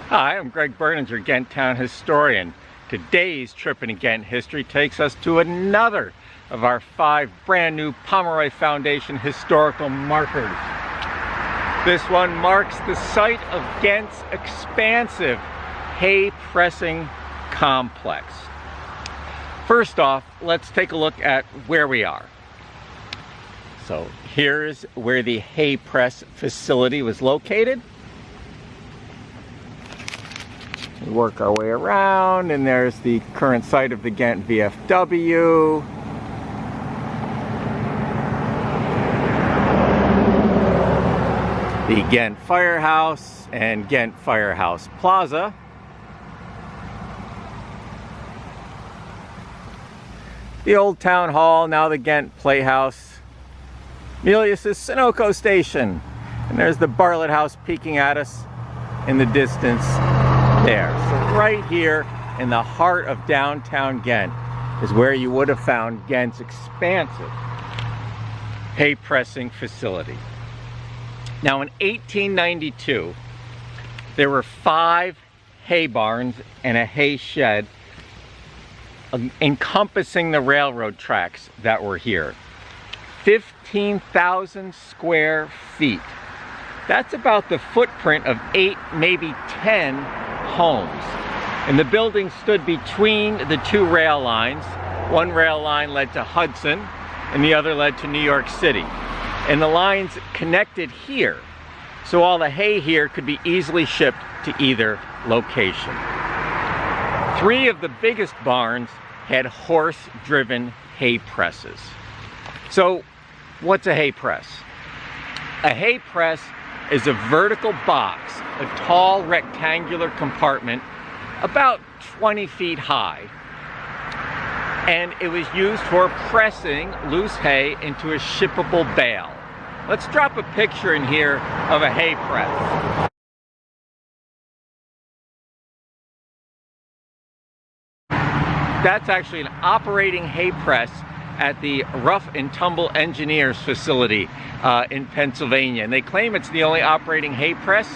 Hi, I'm Greg Berninger, your Ghent Town historian. Today's trip into Ghent history takes us to another of our 5 brand new Pomeroy Foundation historical markers. This one marks the site of Ghent's expansive hay pressing complex. First off, let's take a look at where we are. So here's where the hay press facility was located. We work our way around, and there's the current site of the Ghent VFW. The Ghent Firehouse and Ghent Firehouse Plaza. The old town hall, now the Ghent Playhouse. Milius's Sunoco station. And there's the Bartlett House peeking at us in the distance there. So right here in the heart of downtown Ghent is where you would have found Ghent's expansive hay pressing facility. Now in 1892, there were 5 hay barns and a hay shed encompassing the railroad tracks that were here. 15,000 square feet. That's about the footprint of 8, maybe 10 homes. And the building stood between the 2 rail lines. One rail line led to Hudson and the other led to New York City. And the lines connected here, so all the hay here could be easily shipped to either location. 3 of the biggest barns had horse-driven hay presses. So what's a hay press? A hay press is a vertical box, a tall rectangular compartment about 20 feet high. And it was used for pressing loose hay into a shippable bale. Let's drop a picture in here of a hay press. That's actually an operating hay press at the Rough and Tumble Engineers facility in Pennsylvania. And they claim it's the only operating hay press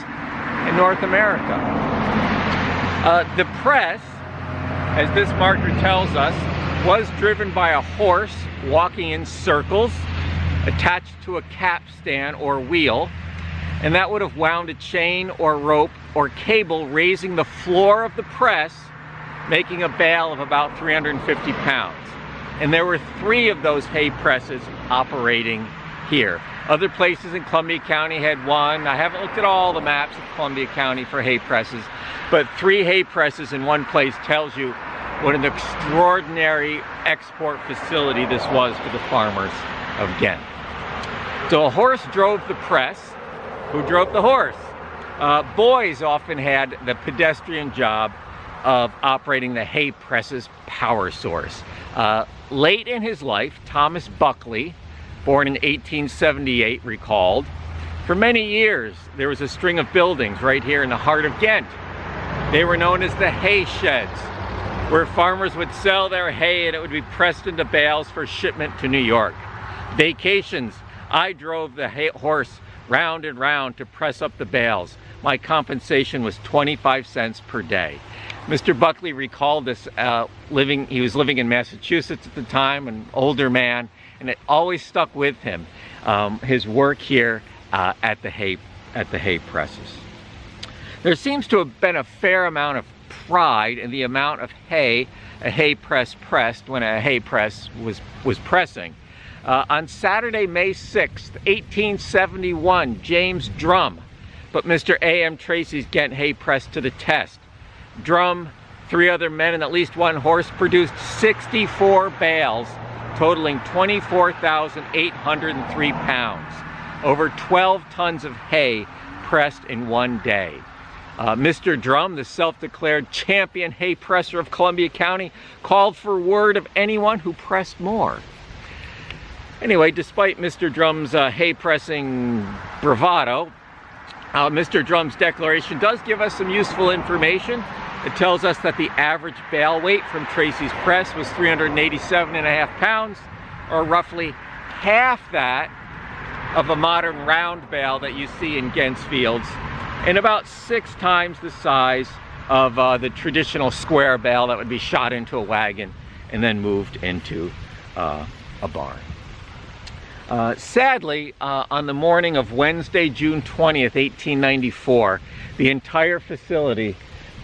in North America. The press, as this marker tells us, was driven by a horse walking in circles attached to a capstan or wheel, and that would have wound a chain or rope or cable raising the floor of the press, making a bale of about 350 pounds. And there were 3 of those hay presses operating here. Other places in Columbia County had 1. I haven't looked at all the maps of Columbia County for hay presses, but 3 hay presses in one place tells you what an extraordinary export facility this was for the farmers of Ghent. So a horse drove the press. Who drove the horse? Boys often had the pedestrian job of operating the hay press's power source. Late in his life, Thomas Buckley, born in 1878, recalled, for many years there was a string of buildings right here in the heart of Ghent. They were known as the hay sheds, where farmers would sell their hay and it would be pressed into bales for shipment to New York. Vacations, I drove the horse round and round to press up the bales. My compensation was 25 cents per day. Mr. Buckley recalled this, he was living in Massachusetts at the time, an older man, and it always stuck with him, his work here at the hay presses. There seems to have been a fair amount of pride in the amount of hay a hay press pressed when a hay press was pressing. On Saturday, May 6th, 1871, James Drum put Mr. A.M. Tracy's Ghent hay press to the test. Drum, 3 other men, and at least 1 horse produced 64 bales, totaling 24,803 pounds. Over 12 tons of hay pressed in one day. Mr. Drum, the self-declared champion hay presser of Columbia County, called for word of anyone who pressed more. Anyway, despite Mr. Drum's hay pressing bravado, Mr. Drum's declaration does give us some useful information. It tells us that the average bale weight from Tracy's press was 387.5 pounds, or roughly half that of a modern round bale that you see in Ghent's fields and about 6 times the size of the traditional square bale that would be shot into a wagon and then moved into a barn. Sadly, on the morning of Wednesday, June 20th, 1894, the entire facility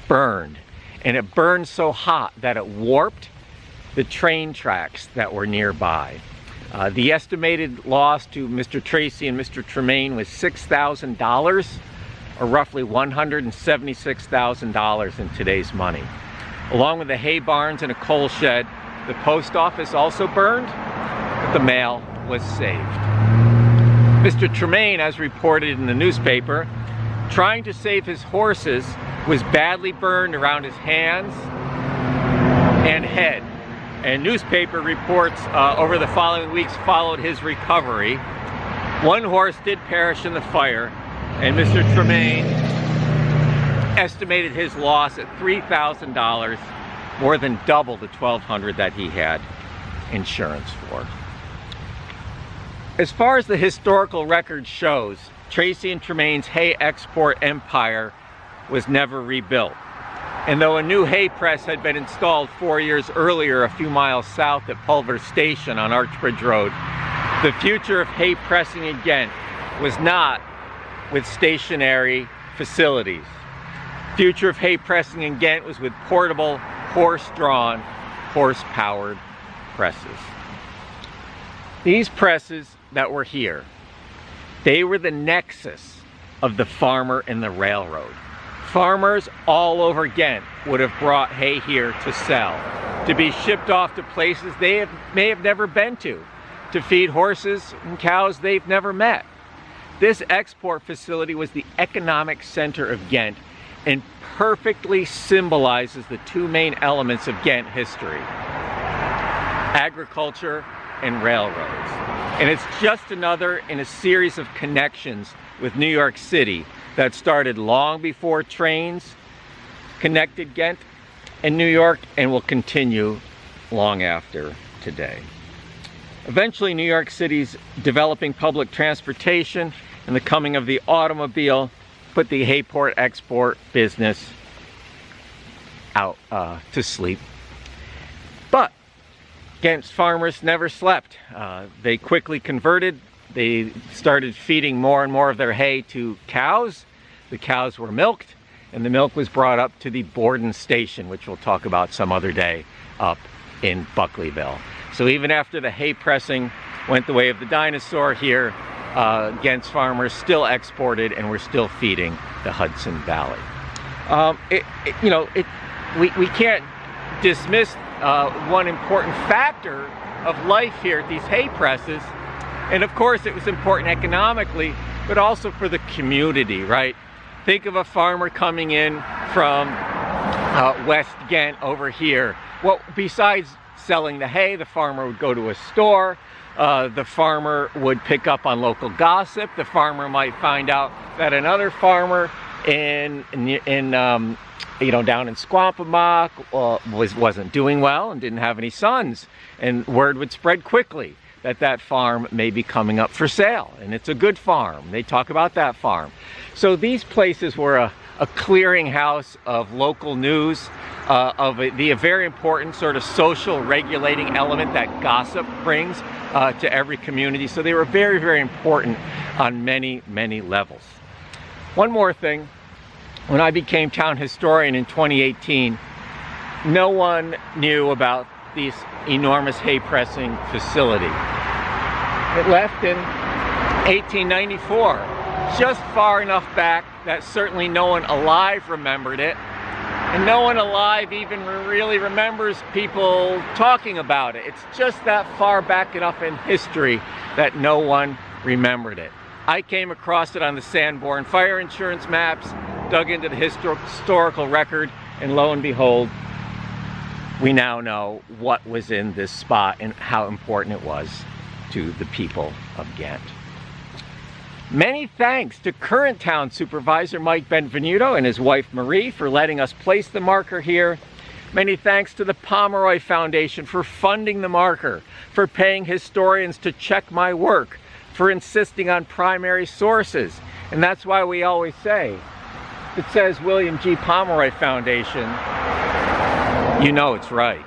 burned, and it burned so hot that it warped the train tracks that were nearby. The estimated loss to Mr. Tracy and Mr. Tremaine was $6,000, or roughly $176,000 in today's money. Along with the hay barns and a coal shed, the post office also burned, but the mail was saved. Mr. Tremaine, as reported in the newspaper, trying to save his horses, was badly burned around his hands and head. And newspaper reports over the following weeks followed his recovery. One horse did perish in the fire, and Mr. Tremaine estimated his loss at $3,000, more than double the $1,200 that he had insurance for. As far as the historical record shows, Tracy and Tremaine's hay export empire was never rebuilt. And though a new hay press had been installed 4 years earlier a few miles south at Pulver Station on Archbridge Road, the future of hay pressing in Ghent was not with stationary facilities. The future of hay pressing in Ghent was with portable, horse-drawn, horse-powered presses. These presses that were here, they were the nexus of the farmer and the railroad. Farmers all over Ghent would have brought hay here to sell, to be shipped off to places they may have never been to feed horses and cows they've never met. This export facility was the economic center of Ghent and perfectly symbolizes the two main elements of Ghent history: agriculture and railroads. And it's just another in a series of connections with New York City that started long before trains connected Ghent and New York, and will continue long after today. Eventually, New York City's developing public transportation and the coming of the automobile put the Hayport export business out to sleep. But Ghent's farmers never slept. They quickly converted. They started feeding more and more of their hay to cows. The cows were milked, and the milk was brought up to the Borden Station, which we'll talk about some other day, up in Buckleyville. So even after the hay pressing went the way of the dinosaur here, Ghent's farmers still exported and were still feeding the Hudson Valley. We can't dismiss one important factor of life here at these hay presses. And of course it was important economically, but also for the community, right? Think of a farmer coming in from West Ghent over here. Well, besides selling the hay, the farmer would go to a store. The farmer would pick up on local gossip. The farmer might find out that another farmer down in Squampamok wasn't doing well and didn't have any sons, and word would spread quickly that farm may be coming up for sale, and it's a good farm. They talk about that farm. So these places were a clearinghouse of local news, of the very important sort of social regulating element that gossip brings to every community. So they were very, very important on many, many levels. One more thing. When I became town historian in 2018, no one knew about this enormous hay pressing facility. It left in 1894, just far enough back that certainly no one alive remembered it, and no one alive even really remembers people talking about it. It's just that far back enough in history that no one remembered it. I came across it on the Sanborn fire insurance maps, dug into the historical record, and lo and behold, we now know what was in this spot and how important it was to the people of Ghent. Many thanks to current town supervisor Mike Benvenuto and his wife Marie for letting us place the marker here. Many thanks to the Pomeroy Foundation for funding the marker, for paying historians to check my work, for insisting on primary sources. And that's why we always say, it says William G. Pomeroy Foundation, you know it's right.